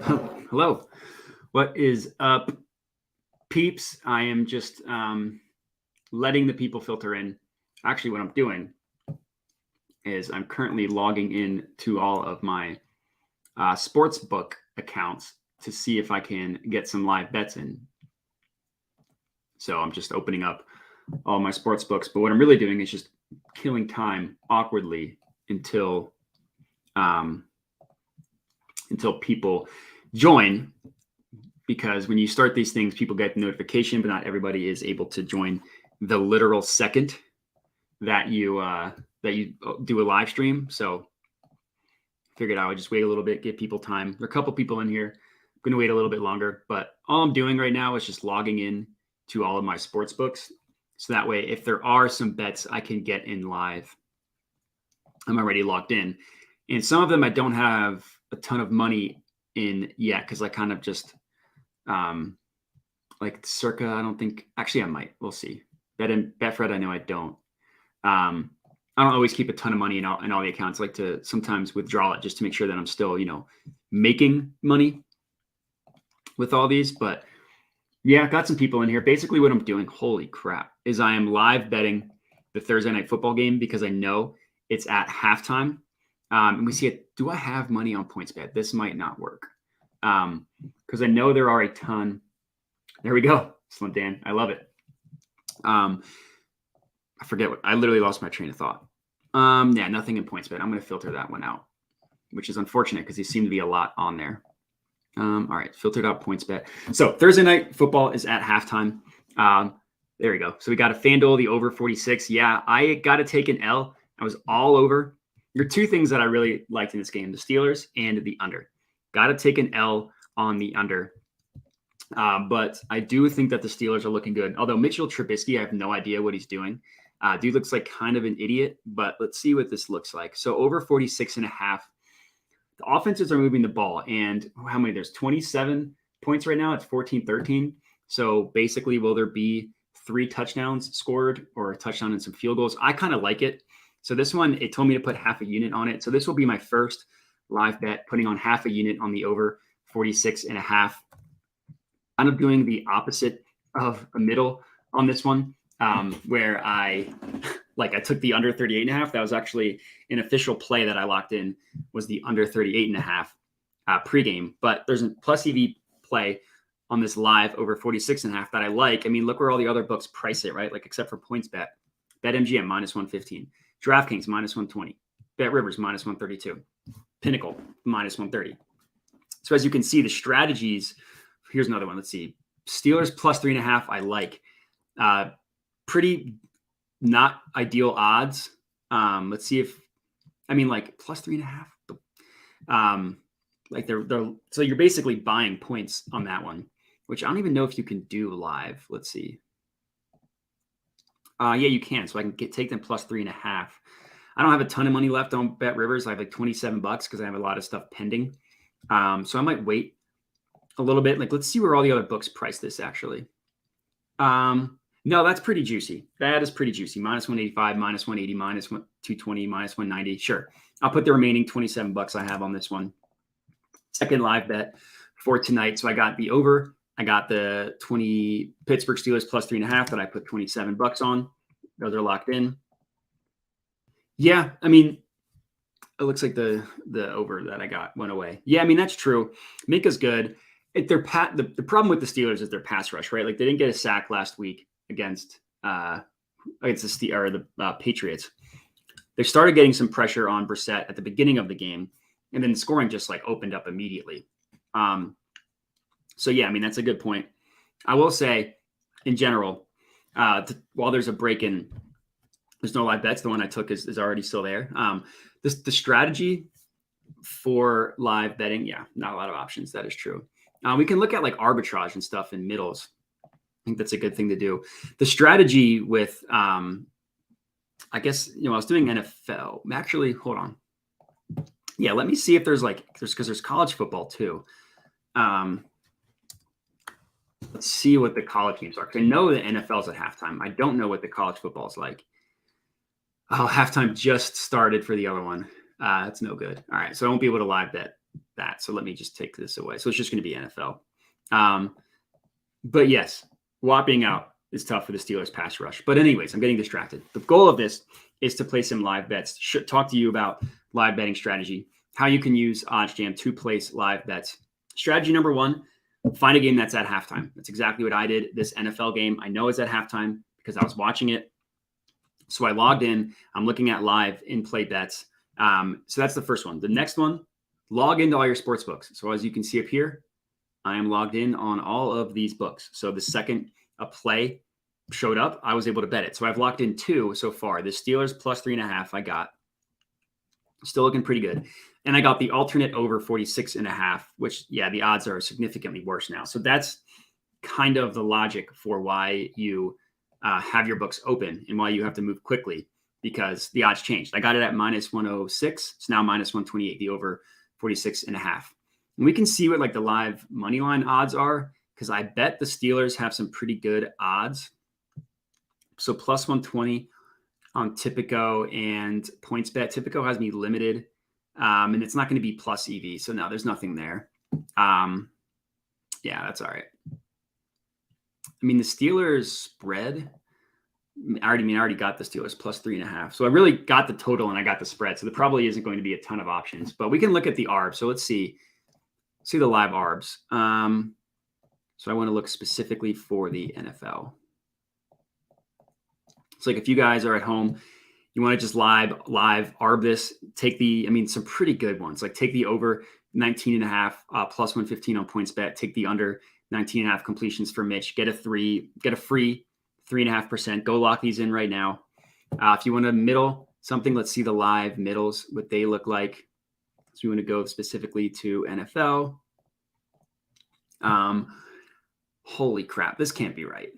Hello. What is up, peeps? I am just letting the people filter in. Actually, what I'm doing is I'm currently logging in to all of my sports book accounts to see if I can get some live bets in. So I'm just opening up all my sports books. But what I'm really doing is just killing time awkwardly until people join, because when you start these things, people get the notification, but not everybody is able to join the literal second that you do a live stream. So figured I would just wait a little bit, give people time. There are a couple people in here. I'm going to wait a little bit longer, but all I'm doing right now is just logging in to all of my sports books. So that way, if there are some bets I can get in live, I'm already logged in. And some of them I don't have a ton of money in yet, because I kind of just like circa, I don't think, actually I might, we'll see. Betfred, I know I don't. I don't always keep a ton of money in all the accounts. I like to sometimes withdraw it just to make sure that I'm still, making money with all these. But yeah, got some people in here. Basically what I'm doing, holy crap, is I am live betting the Thursday night football game because I know it's at halftime. And we see it. Do I have money on PointsBet? This might not work. Because I know there are a ton. There we go. Slim Dan. I love it. I forget I literally lost my train of thought. Yeah, nothing in PointsBet. I'm going to filter that one out, which is unfortunate because there seem to be a lot on there. All right, filtered out PointsBet. So Thursday night football is at halftime. There we go. So we got a FanDuel, the over 46. Yeah, I got to take an L. I was all over. There are two things that I really liked in this game, the Steelers and the under. Got to take an L on the under. But I do think that the Steelers are looking good. Although Mitchell Trubisky, I have no idea what he's doing. Dude looks like kind of an idiot, but let's see what this looks like. So over 46.5. The offenses are moving the ball. And how many? There's 27 points right now. It's 14-13. So basically, will there be 3 touchdowns scored or a touchdown and some field goals? I kind of like it. So this one, it told me to put half a unit on it. So this will be my first live bet, putting on half a unit on the over 46.5. Kind of doing the opposite of a middle on this one, where I took the under 38.5. That was actually an official play that I locked in, was the under 38.5 pregame. But there's a plus EV play on this live over 46.5 that I like. I mean, look where all the other books price it, right? Like except for PointsBet, BetMGM minus 115, DraftKings minus 120, BetRivers minus 132, Pinnacle minus 130. So as you can see, the strategies. Here's another one. Let's see. Steelers plus 3.5. I like. Pretty not ideal odds. Let's see if, plus 3.5. They're so you're basically buying points on that one, which I don't even know if you can do live. Let's see. Yeah, you can. So I can take them plus 3.5. I don't have a ton of money left on BetRivers. I have like $27 because I have a lot of stuff pending. So I might wait a little bit. Let's see where all the other books price this actually. No, that's pretty juicy. That is pretty juicy. Minus 185, minus 180, minus 220, minus 190. Sure. I'll put the remaining $27 I have on this one. Second live bet for tonight. So I got the over. I got the 20 Pittsburgh Steelers plus 3.5 that I put $27 on. Those are locked in. Yeah. It looks like the over that I got went away. Yeah. That's true. Minka's good. The problem with the Steelers is their pass rush, right? Like they didn't get a sack last week against the Patriots. They started getting some pressure on Brissett at the beginning of the game, and then the scoring just opened up immediately. So yeah, that's a good point. I will say, in general, while there's a break in, there's no live bets. The one I took is already still there. The strategy for live betting, yeah, not a lot of options. That is true. We can look at arbitrage and stuff in middles. I think that's a good thing to do. The strategy with, I was doing NFL. Actually, hold on. Yeah, let me see if there's college football too. Let's see what the college games are. Because I know the NFL's at halftime. I don't know what the college football is like. Oh, halftime just started for the other one. That's no good. All right, so I won't be able to live bet that. So let me just take this away. So it's just going to be NFL. But yes, Watt being out is tough for the Steelers pass rush. But anyways, I'm getting distracted. The goal of this is to place some live bets. Should talk to you about live betting strategy, how you can use OddsJam to place live bets. Strategy number one, find a game that's at halftime. That's exactly what I did. This NFL game, I know it's at halftime because I was watching it. So I logged in. I'm looking at live in-play bets. So that's the first one. The next one, log into all your sports books. So as you can see up here, I am logged in on all of these books. So the second a play showed up, I was able to bet it. So I've locked in 2 so far. The Steelers plus 3.5 I got. Still looking pretty good. And I got the alternate over 46.5, which, yeah, the odds are significantly worse now. So that's kind of the logic for why you have your books open and why you have to move quickly, because the odds changed. I got it at minus 106. It's now minus 128, the over 46.5. And we can see what like the live money line odds are, because I bet the Steelers have some pretty good odds. So plus 120 on Tipico and PointsBet. Tipico has me limited, and it's not going to be plus EV. So no, there's nothing there. Yeah, that's all right. I mean, the Steelers spread, I already got the Steelers plus 3.5. So I really got the total and I got the spread. So there probably isn't going to be a ton of options, but we can look at the ARB. So let's see the live ARBs. So I want to look specifically for the NFL. It's like if you guys are at home, you want to just live ARB this, take some pretty good ones. Like take the over 19.5 plus 115 on PointsBet, take the under 19.5 completions for Mitch, get a free 3.5%. Go lock these in right now. If you want to middle something, let's see the live middles, what they look like. So we want to go specifically to NFL. Holy crap, this can't be right.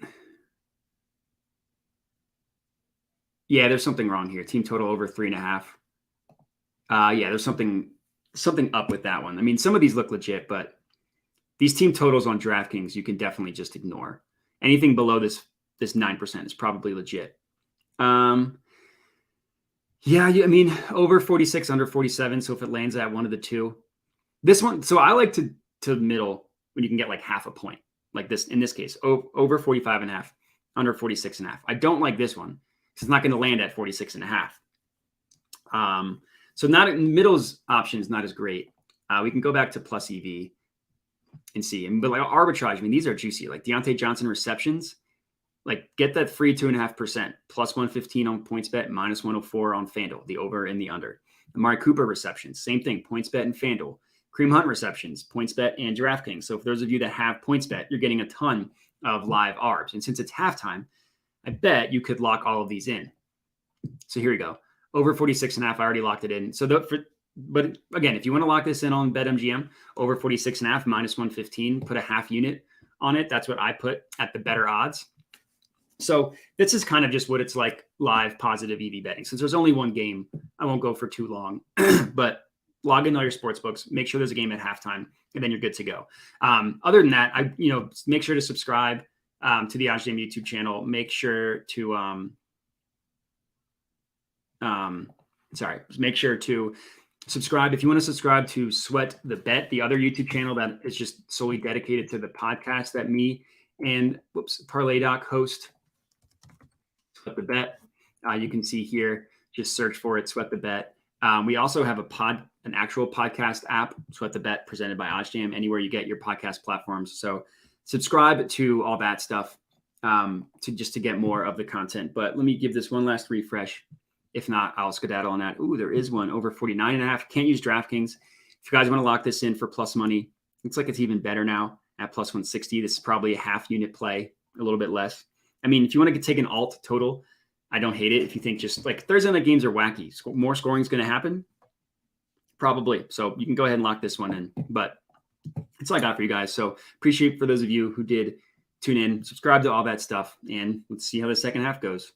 Yeah, there's something wrong here. Team total over 3.5. Yeah, there's something up with that one. I mean, some of these look legit, but these team totals on DraftKings, you can definitely just ignore. Anything below this 9% is probably legit. Yeah, I mean, over 46, under 47. So if it lands at one of the two, this one. So I like to middle when you can get like half a point, like this in this case, over 45.5, under 46.5. I don't like this one because it's not going to land at 46.5. So not middle's option is not as great. We can go back to plus EV and see. But like arbitrage, I mean, these are juicy. Like Deontay Johnson receptions, like get that free 2.5%, plus 115 on PointsBet, minus 104 on FanDuel, the over and the under. Amari Cooper receptions, same thing, PointsBet and FanDuel. Kareem Hunt receptions, PointsBet and DraftKings. So for those of you that have PointsBet, you're getting a ton of live ARBs. And since it's halftime, I bet you could lock all of these in. So here we go. Over 46.5, I already locked it in. But again, if you want to lock this in on BetMGM, over 46.5, minus 115, put a half unit on it. That's what I put at the better odds. So this is kind of just what it's like live positive EV betting. Since there's only one game, I won't go for too long, but log in all your sports books, make sure there's a game at halftime, and then you're good to go. Other than that, make sure to subscribe to the OddsJam YouTube channel. Make sure to make sure to subscribe. If you want to subscribe to Sweat the Bet, the other YouTube channel that is just solely dedicated to the podcast that me and Parlay Doc host, Sweat the Bet. You can see here, just search for it, Sweat the Bet. We also have an actual podcast app, Sweat the Bet, presented by OddsJam, anywhere you get your podcast platforms. So subscribe to all that stuff to get more of the content. But let me give this one last refresh. If not, I'll skedaddle on that. Ooh, there is one over 49.5. Can't use DraftKings. If you guys want to lock this in for plus money, looks like it's even better now at plus 160. This is probably a half unit play, a little bit less. I mean, if you want to take an alt total, I don't hate it. If you think just like Thursday night games are wacky, more scoring is going to happen. Probably. So you can go ahead and lock this one in. But that's all I got for you guys. So appreciate for those of you who did tune in, subscribe to all that stuff, and let's see how the second half goes.